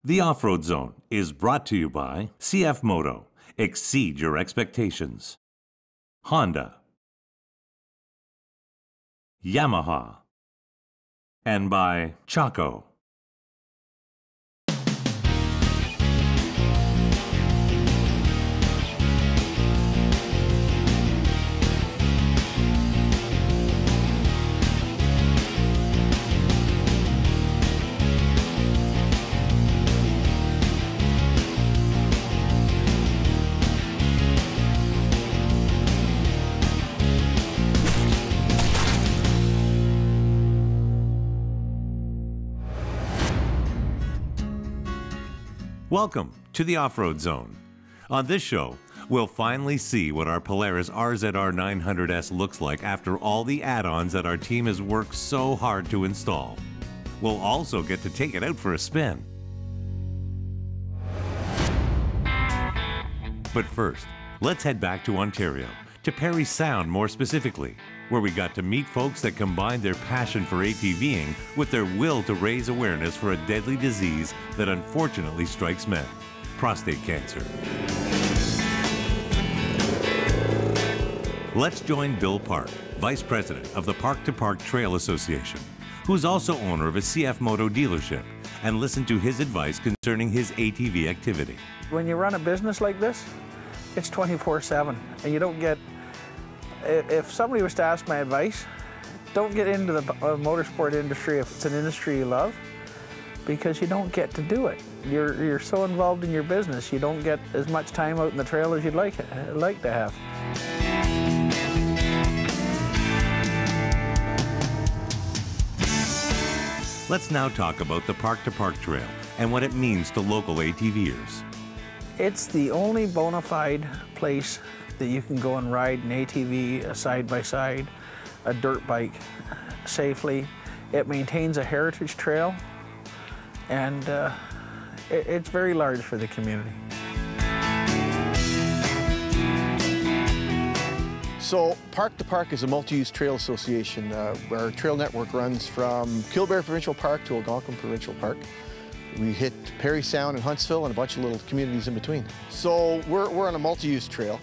The Off-Road Zone is brought to you by CF Moto. Exceed your expectations. Honda. Yamaha. And by Chaco. Welcome to the Off-Road Zone. On this show, we'll finally see what our Polaris RZR 900S looks like after all the add-ons that our team has worked so hard to install. We'll also get to take it out for a spin. But first, let's head back to Ontario, to Parry Sound more specifically, where we got to meet folks that combine their passion for ATVing with their will to raise awareness for a deadly disease that unfortunately strikes men: prostate cancer. Let's join Bill Park, Vice President of the Park to Park Trail Association, who's also owner of a CF Moto dealership, and listen to his advice concerning his ATV activity. When you run a business like this, it's 24/7, and you don't get. If somebody was to ask my advice, don't get into the motorsport industry if it's an industry you love, because you don't get to do it. You're so involved in your business, you don't get as much time out in the trail as you'd like to have. Let's now talk about the Park to Park Trail and what it means to local ATVers. It's the only bona fide place that you can go and ride an ATV, a side-by-side, a dirt bike safely. It maintains a heritage trail, and it's very large for the community. So Park to Park is a multi-use trail association. Our trail network runs from Kilberry Provincial Park to Algonquin Provincial Park. We hit Parry Sound and Huntsville and a bunch of little communities in between. So we're on a multi-use trail.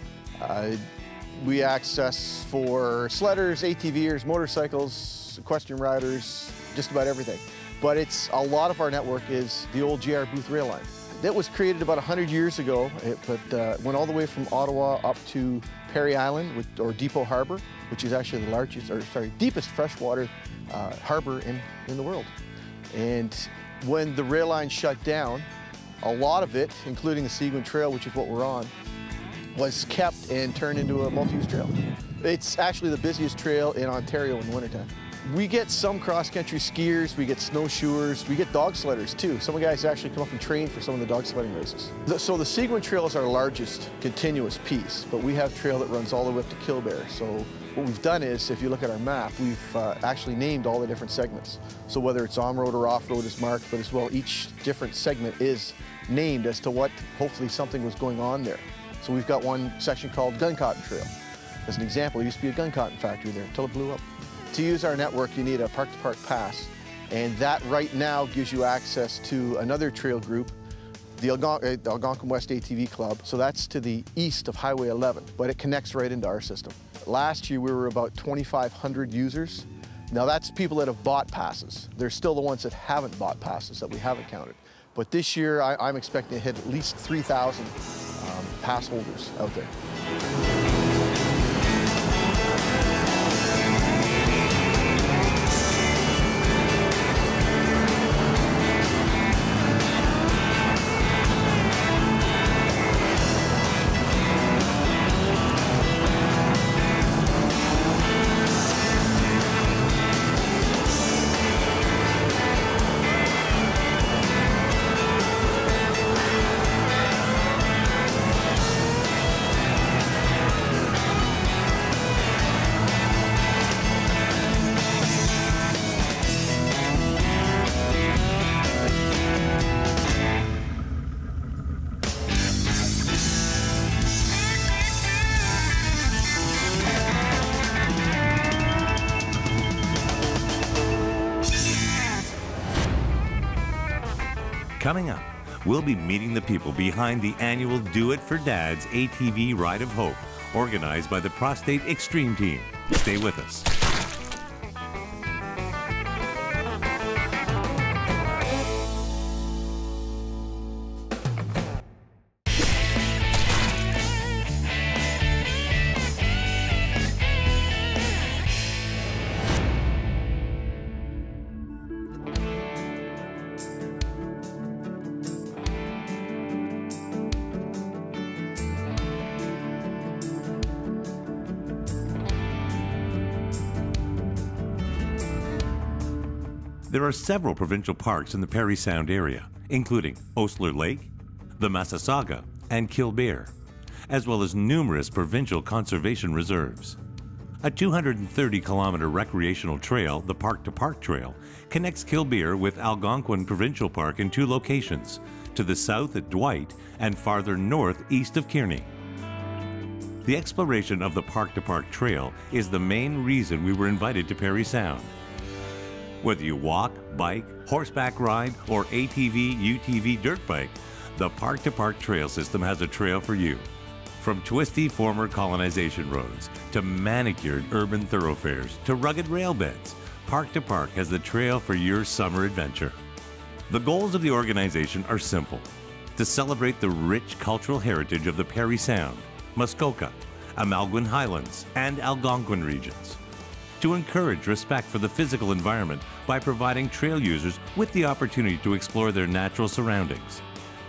We access for sledders, ATVers, motorcycles, equestrian riders, just about everything. But a lot of our network is the old J.R. Booth rail line. That was created about 100 years ago, but went all the way from Ottawa up to Perry Island, or Depot Harbor, which is actually the deepest freshwater harbor in the world. And when the rail line shut down, a lot of it, including the Seguin Trail, which is what we're on, was kept and turned into a multi-use trail. It's actually the busiest trail in Ontario in the wintertime. We get some cross-country skiers, we get snowshoers, we get dog sledders too. Some of the guys actually come up and train for some of the dog sledding races. So the Seguin Trail is our largest continuous piece, but we have trail that runs all the way up to Kilberry. So what we've done is, if you look at our map, we've actually named all the different segments. So whether it's on-road or off-road is marked, but as well each different segment is named as to what, hopefully something was going on there. So we've got one section called Gun Cotton Trail. As an example, there used to be a gun cotton factory there until it blew up. To use our network, you need a park-to-park pass, and that right now gives you access to another trail group, the Algonquin West ATV Club. So that's to the east of Highway 11, but it connects right into our system. Last year, we were about 2,500 users. Now that's people that have bought passes. There's still the ones that haven't bought passes that we haven't counted. But this year, I'm expecting to hit at least 3,000 pass holders out there. Coming up, we'll be meeting the people behind the annual Do It for Dads ATV Ride of Hope, organized by the Prostate Extreme Team. Stay with us. There are several provincial parks in the Parry Sound area, including Osler Lake, the Massasauga, and Killbeer, as well as numerous provincial conservation reserves. A 230-kilometer recreational trail, the Park to Park Trail, connects Killbeer with Algonquin Provincial Park in 2 locations, to the south at Dwight and farther north east of Kearney. The exploration of the Park to Park Trail is the main reason we were invited to Parry Sound. Whether you walk, bike, horseback ride, or ATV, UTV dirt bike, the Park to Park Trail system has a trail for you. From twisty former colonization roads, to manicured urban thoroughfares, to rugged rail beds, Park to Park has the trail for your summer adventure. The goals of the organization are simple: to celebrate the rich cultural heritage of the Parry Sound, Muskoka, Amalguin Highlands, and Algonquin regions, to encourage respect for the physical environment by providing trail users with the opportunity to explore their natural surroundings,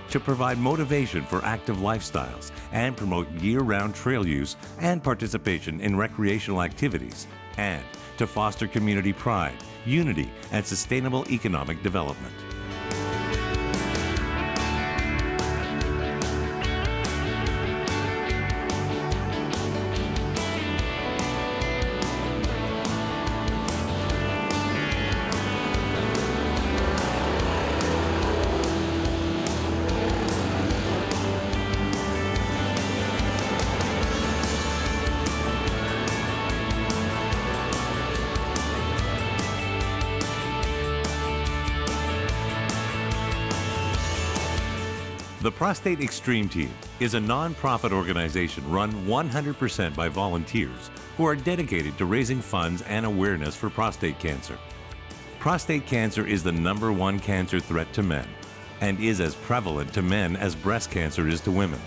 to provide motivation for active lifestyles and promote year-round trail use and participation in recreational activities, and to foster community pride, unity, and sustainable economic development. The Prostate Extreme Team is a non-profit organization run 100% by volunteers who are dedicated to raising funds and awareness for prostate cancer. Prostate cancer is the #1 cancer threat to men and is as prevalent to men as breast cancer is to women.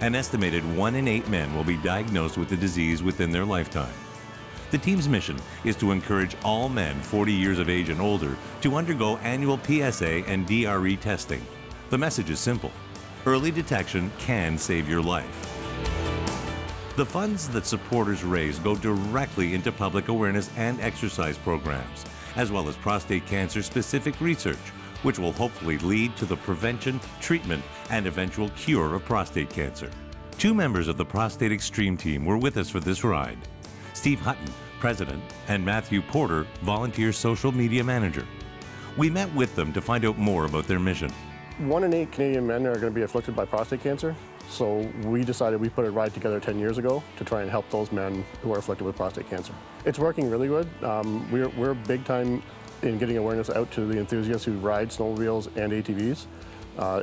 An estimated 1 in 8 men will be diagnosed with the disease within their lifetime. The team's mission is to encourage all men 40 years of age and older to undergo annual PSA and DRE testing. The message is simple: early detection can save your life. The funds that supporters raise go directly into public awareness and exercise programs, as well as prostate cancer-specific research, which will hopefully lead to the prevention, treatment, and eventual cure of prostate cancer. 2 members of the Prostate Extreme Team were with us for this ride: Steve Hutton, President, and Matthew Porter, Volunteer Social Media Manager. We met with them to find out more about their mission. 1 in 8 Canadian men are going to be afflicted by prostate cancer, so we decided we put a ride together 10 years ago to try and help those men who are afflicted with prostate cancer. It's working really good. We're big time in getting awareness out to the enthusiasts who ride snowmobiles and ATVs.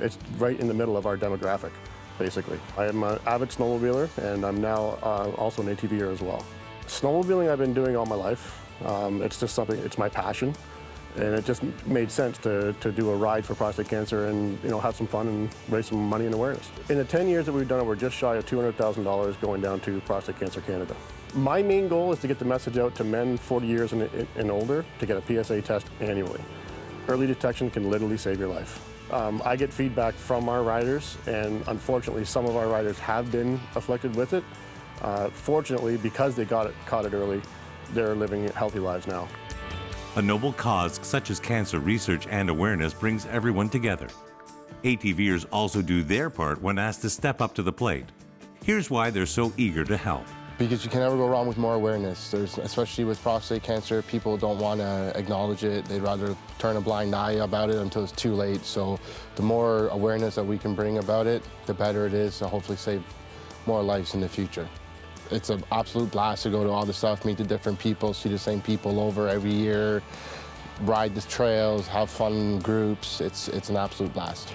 It's right in the middle of our demographic, basically. I am an avid snowmobiler, and I'm now also an ATVer as well. Snowmobiling I've been doing all my life. It's just something, it's my passion. And it just made sense to do a ride for prostate cancer and, you know, have some fun and raise some money and awareness. In the 10 years that we've done it, we're just shy of $200,000 going down to Prostate Cancer Canada. My main goal is to get the message out to men 40 years and older to get a PSA test annually. Early detection can literally save your life. I get feedback from our riders, and unfortunately some of our riders have been afflicted with it. Fortunately, because they caught it early, they're living healthy lives now. A noble cause such as cancer research and awareness brings everyone together. ATVers also do their part when asked to step up to the plate. Here's why they're so eager to help. Because you can never go wrong with more awareness. Especially with prostate cancer, people don't want to acknowledge it. They'd rather turn a blind eye about it until it's too late. So the more awareness that we can bring about it, the better it is to hopefully save more lives in the future. It's an absolute blast to go to all the stuff, meet the different people, see the same people over every year, ride the trails, have fun in groups. It's an absolute blast.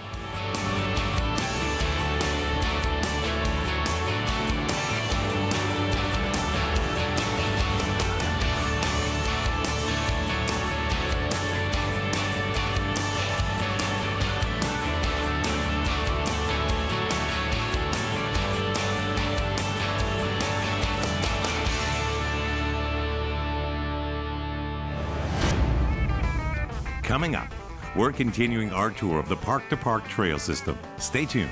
Coming up, we're continuing our tour of the Park to Park trail system. Stay tuned.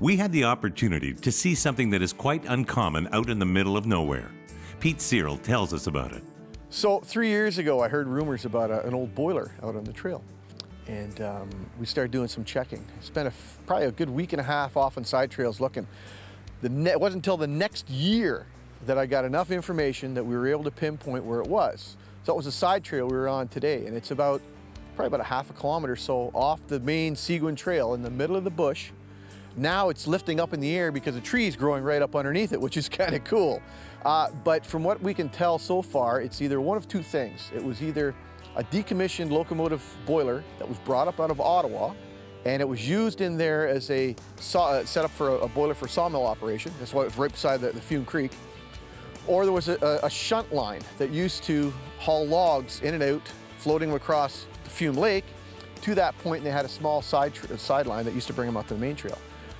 We had the opportunity to see something that is quite uncommon out in the middle of nowhere. Pete Cyril tells us about it. So 3 years ago, I heard rumors about an old boiler out on the trail. And we started doing some checking. Spent probably a good week and a half off on side trails looking. It wasn't until the next year that I got enough information that we were able to pinpoint where it was. So it was a side trail we were on today, and it's probably about a half a kilometer or so off the main Seguin Trail in the middle of the bush. Now it's lifting up in the air because a tree is growing right up underneath it, which is kind of cool. But from what we can tell so far, it's either one of two things. It was either a decommissioned locomotive boiler that was brought up out of Ottawa, and it was used in there as a setup for a boiler for sawmill operation. That's why it was right beside the Fume Creek. Or there was a shunt line that used to haul logs in and out, floating across the Fume Lake to that point, and they had a small sideline that used to bring them out to the main trail.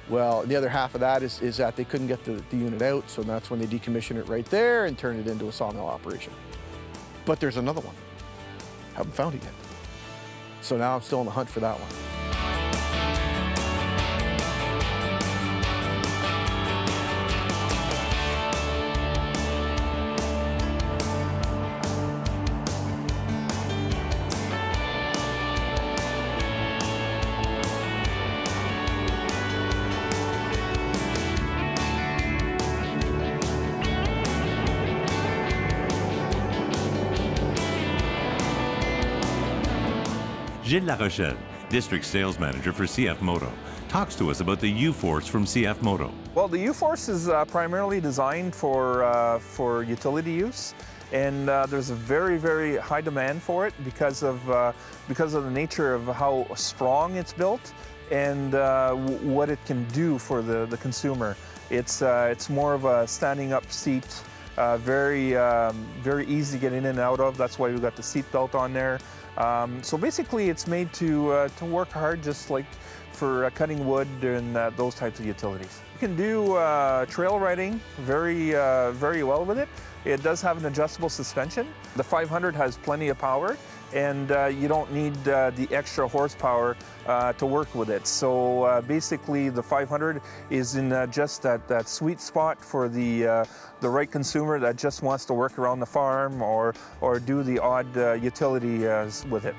Well, the other half of that is that they couldn't get the unit out, so that's when they decommissioned it right there and turned it into a sawmill operation. But there's another one. Haven't found it yet. So now I'm still on the hunt for that one. Gilles Larochelle, District Sales Manager for CF Moto, talks to us about the U-Force from CF Moto. Well, the U-Force is primarily designed for utility use, and there's a very, very high demand for it because of the nature of how strong it's built and what it can do for the consumer. It's more of a standing up seat, very easy to get in and out of. That's why we've got the seat belt on there. So basically, it's made to work hard, just like for cutting wood and those types of utilities. You can do trail riding very well with it. It does have an adjustable suspension. The 500 has plenty of power, and you don't need the extra horsepower to work with it. So basically, the 500 is in just that sweet spot for the right consumer that just wants to work around the farm or do the odd utility with it.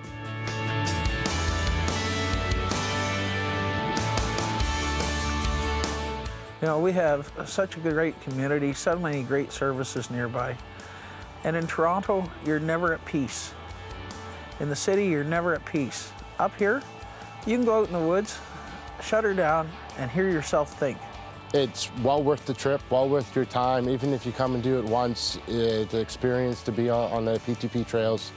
You know, we have such a great community, so many great services nearby. And in Toronto, you're never at peace. In the city, you're never at peace. Up here, you can go out in the woods, shut her down, and hear yourself think. It's well worth the trip, well worth your time. Even if you come and do it once, the experience to be on the PTP trails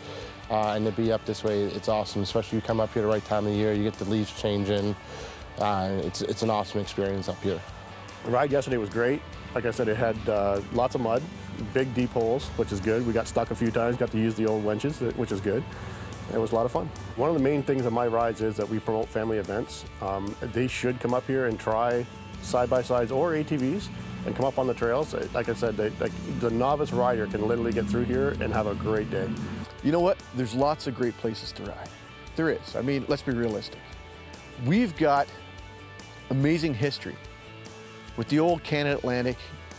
and to be up this way, it's awesome. Especially if you come up here the right time of year, you get the leaves changing. It's an awesome experience up here. The ride yesterday was great. Like I said, it had lots of mud, big deep holes, which is good. We got stuck a few times, got to use the old winches, which is good. It was a lot of fun. One of the main things of my rides is that we promote family events. They should come up here and try side-by-sides or ATVs and come up on the trails. Like I said, the novice rider can literally get through here and have a great day. You know what? There's lots of great places to ride. There is. I mean, let's be realistic. We've got amazing history with the old Canada Atlantic,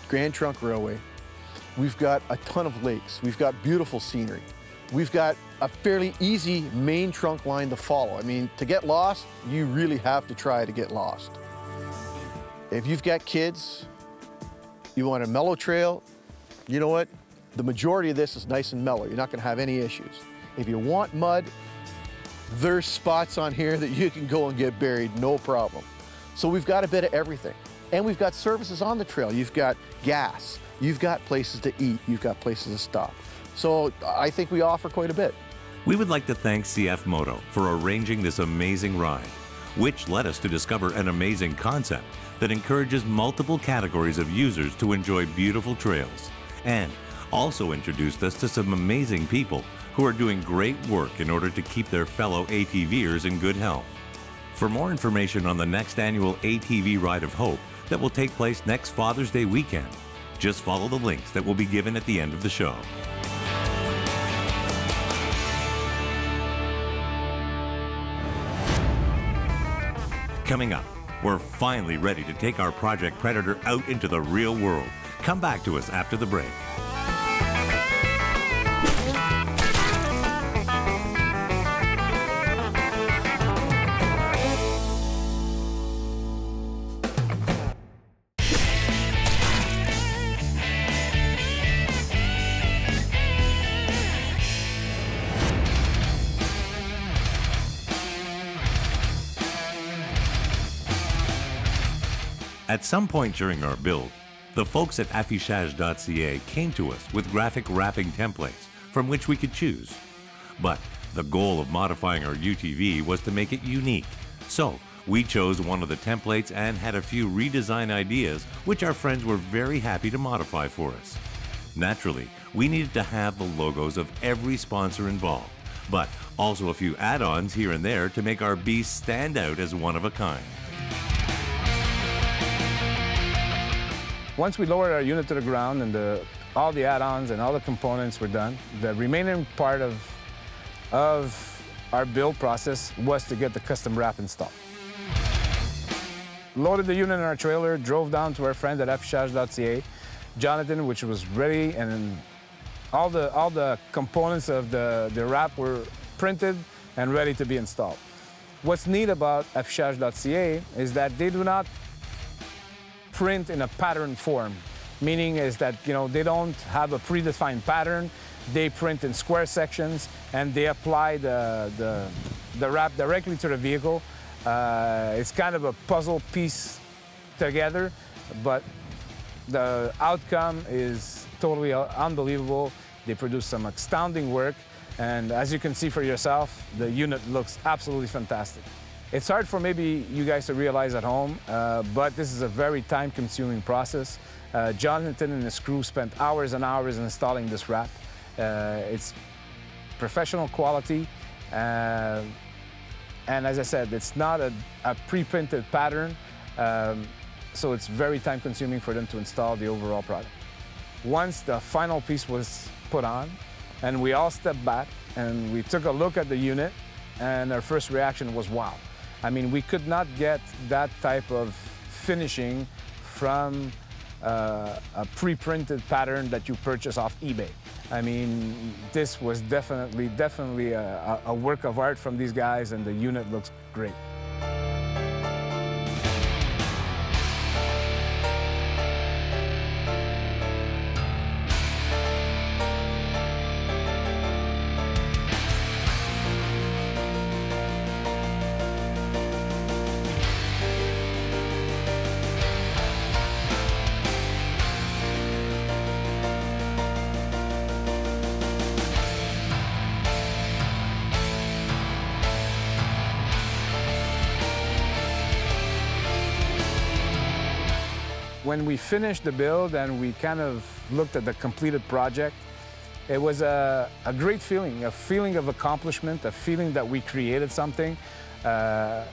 Grand Trunk Railway. We've got a ton of lakes. We've got beautiful scenery. We've got a fairly easy main trunk line to follow. I mean, to get lost, you really have to try to get lost. If you've got kids, you want a mellow trail, you know what? The majority of this is nice and mellow. You're not gonna have any issues. If you want mud, there's spots on here that you can go and get buried, no problem. So we've got a bit of everything. And we've got services on the trail. You've got gas, you've got places to eat, you've got places to stop. So I think we offer quite a bit. We would like to thank CF Moto for arranging this amazing ride. which led us to discover an amazing concept that encourages multiple categories of users to enjoy beautiful trails, and also introduced us to some amazing people who are doing great work in order to keep their fellow ATVers in good health. For more information on the next annual ATV Ride of Hope that will take place next Father's Day weekend, just follow the links that will be given at the end of the show. Coming up, we're finally ready to take our Project Predator out into the real world. Come back to us after the break. At some point during our build, the folks at affichage.ca came to us with graphic wrapping templates from which we could choose. But the goal of modifying our UTV was to make it unique. So we chose one of the templates and had a few redesign ideas which our friends were very happy to modify for us. Naturally, we needed to have the logos of every sponsor involved, but also a few add-ons here and there to make our beast stand out as one of a kind. Once we lowered our unit to the ground and all the add-ons and all the components were done, the remaining part of our build process was to get the custom wrap installed. Loaded the unit in our trailer, drove down to our friend at affichage.ca, Jonathan, which was ready, and all the components of the wrap were printed and ready to be installed. What's neat about affichage.ca is that they do not print in a pattern form, meaning is that they don't have a predefined pattern. They print in square sections and they apply the wrap directly to the vehicle. It's kind of a puzzle piece together, but the outcome is totally unbelievable. They produce some astounding work, and as you can see for yourself, the unit looks absolutely fantastic. It's hard for maybe you guys to realize at home, but this is a very time-consuming process. Jonathan and his crew spent hours and hours installing this wrap. It's professional quality, and as I said, it's not a pre-printed pattern, so it's very time-consuming for them to install the overall product. Once the final piece was put on, and we all stepped back, and we took a look at the unit, and our first reaction was, wow. I mean, we could not get that type of finishing from a pre-printed pattern that you purchase off eBay. I mean, this was definitely a work of art from these guys, and the unit looks great. When we finished the build and we kind of looked at the completed project, it was a great feeling, a feeling of accomplishment, a feeling that we created something, and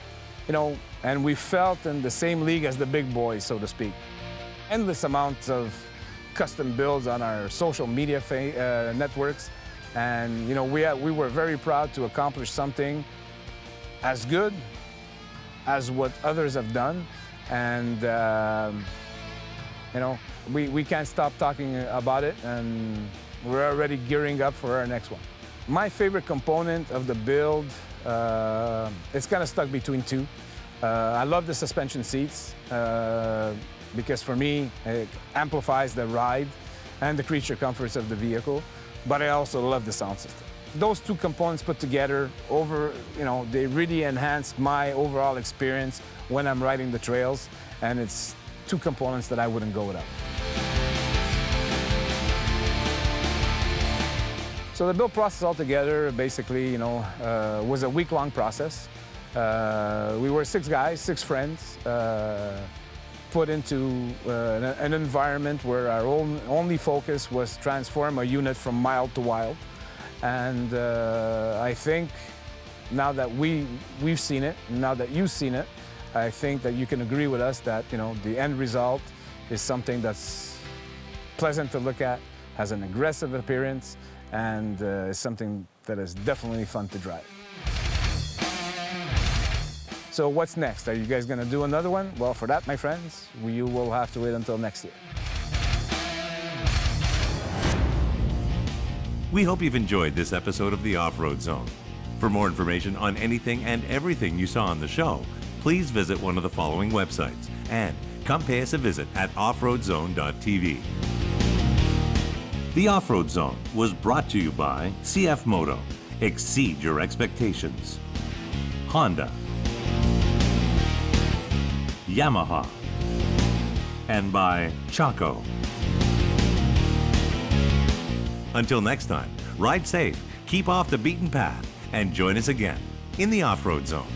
we felt in the same league as the big boys, so to speak. Endless amounts of custom builds on our social media networks, and we were very proud to accomplish something as good as what others have done, and we can't stop talking about it, and we're already gearing up for our next one. My favorite component of the build, it's kind of stuck between two. I love the suspension seats because for me, it amplifies the ride and the creature comforts of the vehicle, but I also love the sound system. Those two components put together, they really enhance my overall experience when I'm riding the trails, and it's two components that I wouldn't go without. So the build process altogether, basically, was a week-long process. We were 6 guys, 6 friends, put into an environment where our only focus was transform a unit from mild to wild. And I think now that we've seen it, now that you've seen it, I think that you can agree with us that, you know, the end result is something that's pleasant to look at, has an aggressive appearance, and is something that is definitely fun to drive. So what's next? Are you guys gonna do another one? Well, for that, my friends, you will have to wait until next year. We hope you've enjoyed this episode of the Off-Road Zone. For more information on anything and everything you saw on the show, please visit one of the following websites and come pay us a visit at offroadzone.tv. The Off-Road Zone was brought to you by CF Moto. Exceed your expectations. Honda. Yamaha. And by Chaco. Until next time, ride safe, keep off the beaten path, and join us again in the Off-Road Zone.